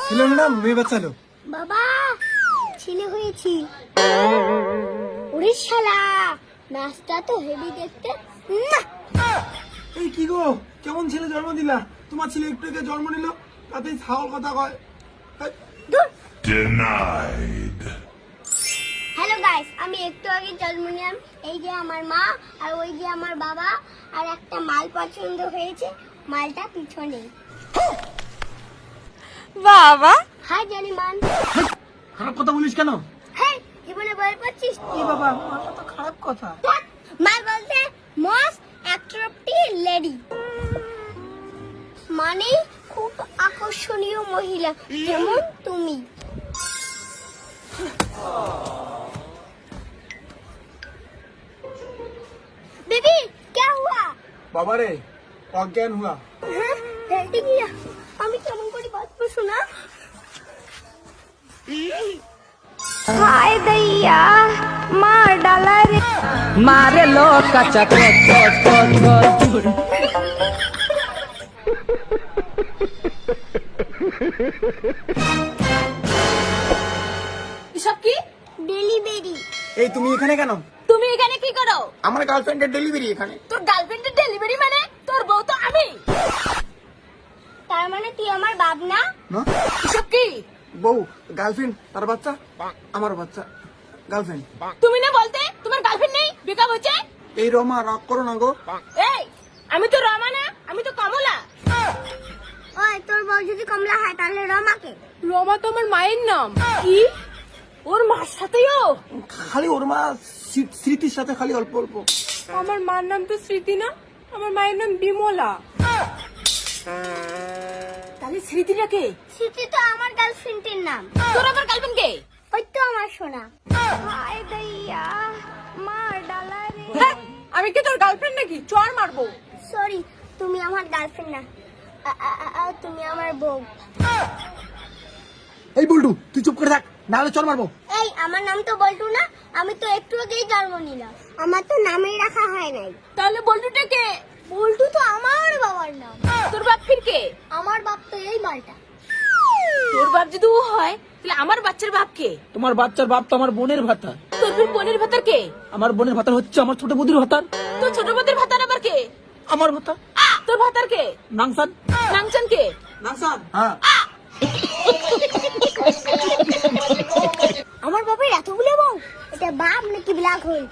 ছিল না মেয়ে বাচ্চা হলো। বাবা ছেলে হয়েছি। ওরে শালা নাচটা তো হেভি দেখতে। এই কি গো, কেমন ছেলে জন্ম দিলা? তোমার ছেলে একটু আগে জন্ম নিল, তাতেই ছাওয়াল কথা কয়। Denied. হ্যালো গাইস, আমি একটু আগে জন্ম নিলাম। এই যে আমার মা আর ওই যে আমার বাবা, আর একটা মাল পছন্দ হয়েছে, মালটা পিছনে। বাবা হাই জানিমান। খারাপ কথা বলিস কেন? হ্যাঁ জীবনে বল পাচ্ছিস? এই বাবা, মাথা তো খারাপ কথা। মাল বলতে মোস্ট অ্যাট্রাক্টিভ লেডি, মানে খুব আকর্ষণীয় মহিলা, যেমন তুমি। बेबी क्या हुआ? বাবা রে, অজ্ঞান হুয়া। हाँ, हेल्दी किया। আমি কেমন করে বাঁচবো শোনা? हाय दैया मार डाला रे मारे लो कच्चा এসব কি? ডেলিভারি। এই তুমি এখানে কেন? তুমি এখানে কি করো? আমার গার্লফ্রেন্ডের ডেলিভারি এখানে। তোর গার্লফ্রেন্ডের ডেলিভারি মানে? তোর বউ তো আমি। তার মানে তুই আমার বাপ না? না, এসব কি? বউ গার্লফ্রেন্ড, তার বাচ্চা, আমার বাচ্চা। গার্লফ্রেন্ড। তুমি না বলতে তোমার গার্লফ্রেন্ড নেই, ব্রেকআপ হয়েছে? এই রমা, রাগ করো না গো। এই আমি তো রমা না, আমি তো কমলা। ওই তোর বউ যদি কমলা হয় তাহলে রমাকে? রমা তো আমার মায়ের নাম। কি? ওর মার সাথেও? খালি ওর মা স্মৃতির সাথে খালি অল্প অল্প। আমার মার নাম তো স্মৃতি না, আমার মায়ের নাম বিমলা। তাহলে স্মৃতিটা কে? স্মৃতি তো আমার গার্লফ্রেন্ডের নাম। তোর আবার গার্লফ্রেন্ড কে? ওই তো আমার সোনা। हाय दैया मार डाला रे হ্যাঁ, আমি কি তোর গার্লফ্রেন্ড নাকি? চড় মারবো। সরি, তুমি আমার গার্লফ্রেন্ড না, তুমি আমার বউ। এই বল্টু, তুই চুপ করে থাক, নাহলে চল মারবো। এই আমার নাম তো বল্টু না, আমি তো একটু আগেই জন্ম নিলাম। আমার তো নামই রাখা হয় নাই। তাহলে বল্টুটা কে? বল্টু তো আমার বাবার নাম। তোর বাপ ফির কে? আমার বাপ তো এই মালটা। তোর বাপ যদি ও হয় তাহলে আমার বাচ্চার বাপ কে? তোমার বাচ্চার বাপ তো আমার বোনের ভাতা। তোর ফির বোনের ভাতার কে? আমার বোনের ভাতা হচ্ছে আমার ছোট বুদির ভাতার। তোর ছোট বোনের ভাতার আবার কে? আমার ভাতা তোর ভাতার কে? নাংসান। নাংচান কে? নাংসান, হ্যাঁ। আমার বাপের এতগুলো বউ, এটা বাপ নাকি ব্ল্যাক হোল?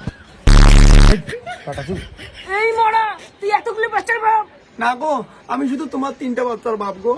এই মরা, তুই এতগুলো বাচ্চার বাপ? না গো, আমি শুধু তোমার 3টা বাচ্চার বাপ গো।